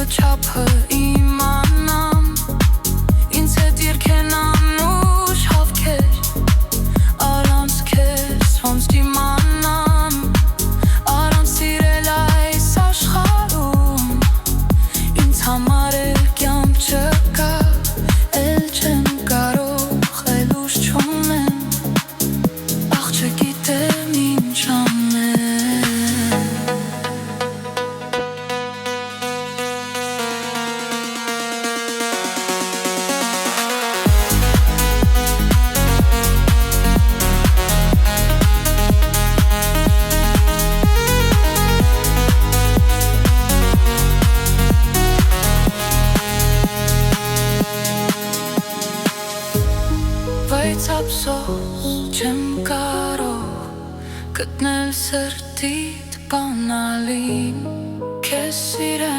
չափը իմանամ, ինձ հետ երգեն անուշ հավքեր, առանց քեզ ոնց դիմանամ, առանց սիրել այս աշխարհում, ինձ համար էլ կյանք չկա, էլ չեմ կարող, էլ ուժ չունեմ, ախ չգիտեմ ինչ անեմ։ Բայց ափսոս չեմ կարող գտնել սրտիդ բանալին, քեզ սիրեմ